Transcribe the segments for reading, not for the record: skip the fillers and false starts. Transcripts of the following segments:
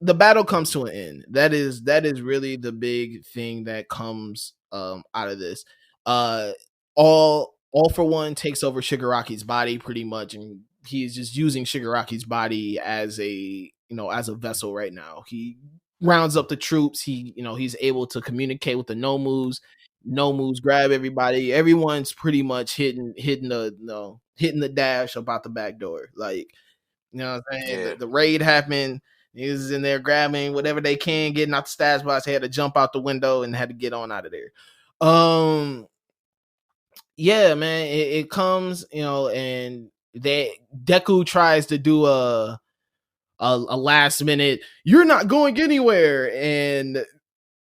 the battle comes to an end. That is really the big thing that comes out of this. Uh all for one takes over Shigaraki's body pretty much, and he's just using Shigaraki's body as a vessel right now. He rounds up the troops. He's able to communicate with the Nomus. Nomus grab everybody. Everyone's pretty much hitting the dash about the back door. Like, you know what I'm saying? The, Yeah. the raid happened. He was in there grabbing whatever they can, getting out the stash box. They had to jump out the window and had to get on out of there. Yeah, man, it comes, and Deku tries to do a last minute, you're not going anywhere, and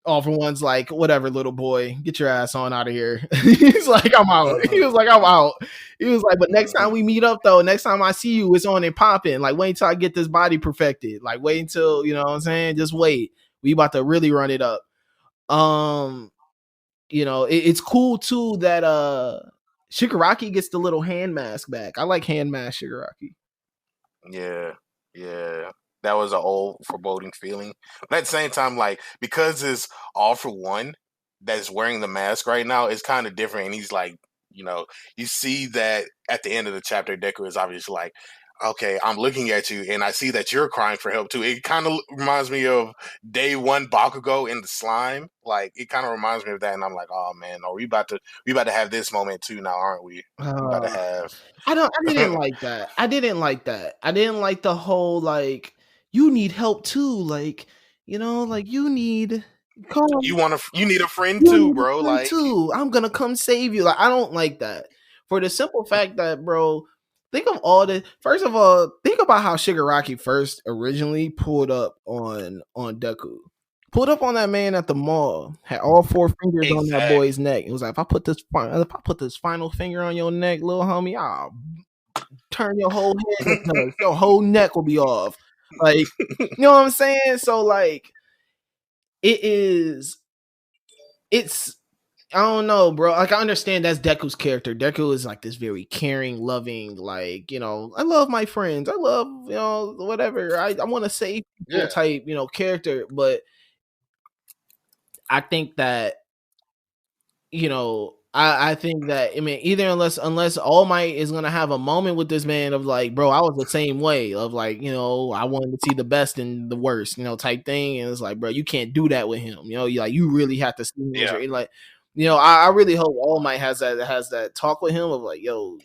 all for one's like, whatever, little boy, get your ass on out of here. He's like, I'm out. He was like, I'm out. He was like, but next time we meet up, though, next time I see you, it's on and popping. Like, wait until I get this body perfected. Like, wait until, you know what I'm saying? Just wait. We about to really run it up. It's cool too that Shigaraki gets the little hand mask back. I like hand mask Shigaraki. Yeah, yeah. That was an old foreboding feeling. But at the same time, like, because it's all for one that's wearing the mask right now, it's kind of different. And he's like, you see that at the end of the chapter, Deku is obviously like, okay, I'm looking at you and I see that you're crying for help too. It kind of reminds me of day one Bakugo in the slime. Like, it kind of reminds me of that. And I'm like, oh man, we about to have this moment too now, aren't we? We about to have. I didn't like that. I didn't like that. I didn't like the whole, like, you need help too. Like, like, you need come. You need a friend You too, need a bro. friend Like, too. I'm gonna come save you. Like, I don't like that. For the simple fact that, bro, think of all the first of all, think about how Shigaraki first originally pulled up on Deku. Pulled up on that man at the mall, had all four fingers on that exactly. boy's neck. It was like, if I put this final finger on your neck, little homie, I'll turn your whole head to dust. Your whole neck will be off. Like, you know what I'm saying? So, like, it is it's I don't know, bro. Like, I understand that's Deku's character. Deku is like this very caring, loving, like, I love my friends. I love, whatever. I want to save people Yeah. type, character. But I think that, I think that, I mean, either unless All Might is gonna have a moment with this man of like, bro, I was the same way of like, I wanted to see the best and the worst, type thing, and it's like, bro, you can't do that with him, you really have to see Yeah. like, I really hope All Might has that talk with him of like, yo,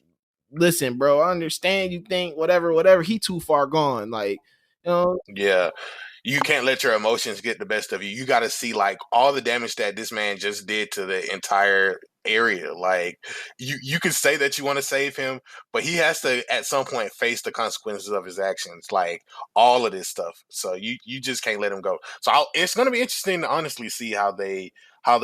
listen, bro, I understand you think whatever, he too far gone, like, Yeah. You can't let your emotions get the best of you. You got to see like all the damage that this man just did to the entire area. Like, you can say that you want to save him, but he has to at some point face the consequences of his actions, like all of this stuff. So you just can't let him go. So it's going to be interesting to honestly see how they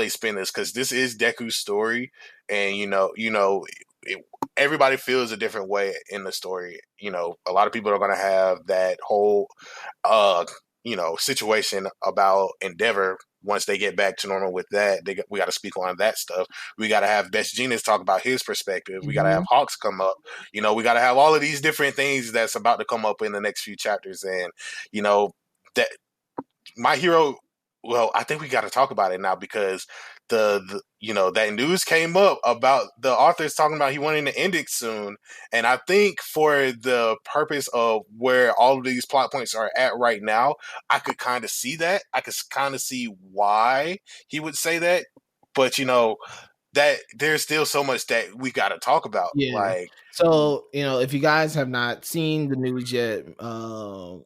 spin this, because this is Deku's story, and it, everybody feels a different way in the story. A lot of people are going to have that whole uh situation about Endeavor. Once they get back to normal with that, we got to speak on that stuff. We got to have Best Genius talk about his perspective. We got to have mhm. Hawks come up. We got to have all of these different things that's about to come up in the next few chapters. And that My Hero. Well, I think we got to talk about it now, because that news came up about the authors talking about he wanting to end it soon, and I think for the purpose of where all of these plot points are at right now, I could kind of see that. I could kind of see why he would say that, but that there's still so much that we got to talk about. Yeah. Like, So, if you guys have not seen the news yet, Koi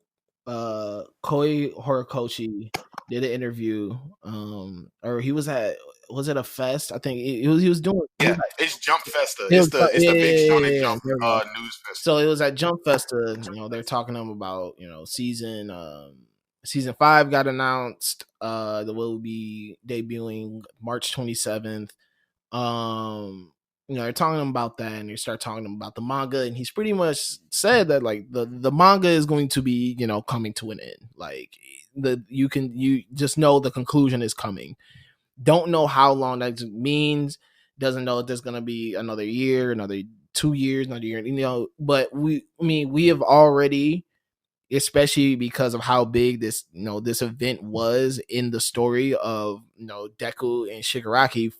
Horikoshi did an interview, or he was at, was it a fest? I think he was doing, yeah, it's Jump Festa. it was, It's the big Shonen yeah, Jump there we go. news So festival. it was at Jump Festa. They're talking to him about, season 5 got announced. The will be debuting March 27th. They're talking about that, and they start talking about the manga, and he's pretty much said that like the manga is going to be, coming to an end. Like, you just know the conclusion is coming. Don't know how long that means. Doesn't know if there's gonna be another year, another 2 years, another year. But we have already especially because of how big this this event was in the story of Deku and Shigaraki,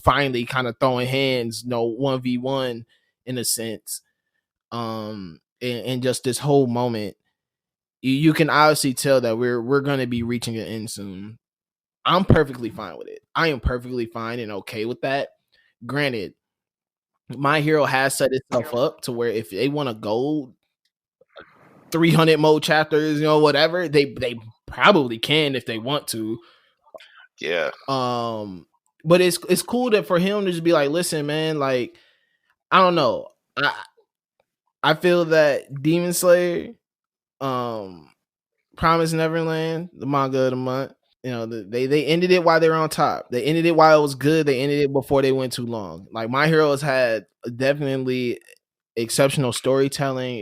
finally kind of throwing hands, 1v1 in a sense. And just this whole moment, you can obviously tell that we're going to be reaching an end soon. I'm perfectly fine with it. I am perfectly fine and okay with that. Granted, My Hero has set itself up to where if they want to go 300 more chapters, whatever, they probably can if they want to. Yeah. But it's cool that for him to just be like, listen, man, like, I don't know. I feel that Demon Slayer, Promise Neverland, the manga of the month. They ended it while they were on top. They ended it while it was good. They ended it before they went too long. Like, My Hero has had definitely exceptional storytelling,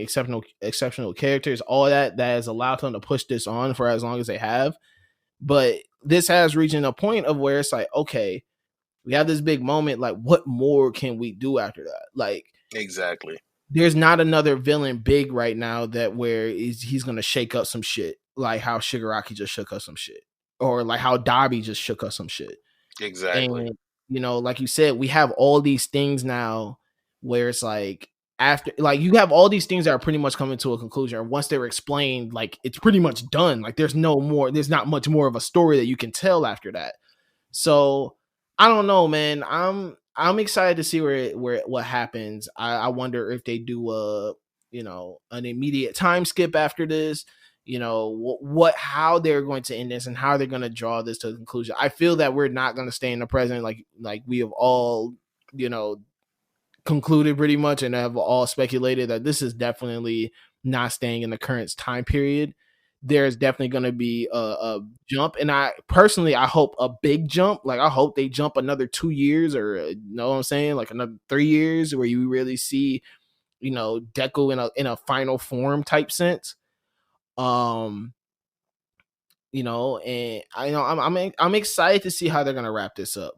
exceptional characters, all that has allowed them to push this on for as long as they have. But this has reached a point of where it's like, okay, we have this big moment. Like, what more can we do after that? Like, exactly. There's not another villain big right now that where he's gonna shake up some shit, like how Shigaraki just shook up some shit, or like how Dabi just shook up some shit. Exactly. And like you said, we have all these things now where it's like, after, like, you have all these things that are pretty much coming to a conclusion, and once they're explained, like, it's pretty much done. Like, there's not much more of a story that you can tell after that. So I don't know, man. I'm excited to see where what happens. I wonder if they do an immediate time skip after this. What how they're going to end this and how they're going to draw this to a conclusion. I feel that we're not going to stay in the present, like we have all concluded pretty much, and have all speculated that this is definitely not staying in the current time period. There's definitely going to be a jump, and I hope a big jump. Like, I hope they jump another 2 years, or know what I'm saying, like another 3 years, where you really see Deku in a final form type sense. um and I'm excited to see how they're going to wrap this up.